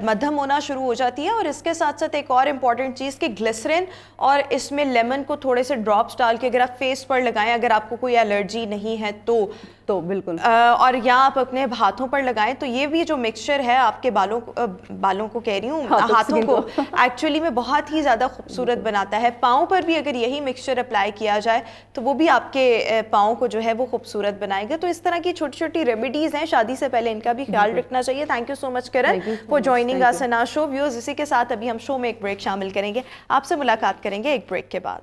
मध्यम होना शुरू हो जाती है। और इसके साथ साथ एक और इम्पॉर्टेंट चीज़ कि ग्लिसरीन और इसमें लेमन को थोड़े से ड्रॉप्स डाल के अगर आप फेस पर लगाएं, अगर आपको कोई एलर्जी नहीं है तो बिल्कुल, और यहाँ आप अपने हाथों पर लगाएं तो ये भी जो मिक्सचर है आपके बालों को कह रही हूँ, हाथों को एक्चुअली में बहुत ही ज़्यादा खूबसूरत बनाता है। पाँव पर भी अगर यही मिक्सचर अप्लाई किया जाए तो वो भी आपके पाँव को जो है वो खूबसूरत बनाएगा। तो इस तरह की छोटी छोटी रेमेडीज़ हैं शादी से पहले, इनका भी ख्याल रखना चाहिए। Thank you so much Karan for joining us in our show. Viewers, इसी के साथ अभी हम शो में एक ब्रेक शामिल करेंगे। आपसे मुलाकात करेंगे एक ब्रेक के बाद।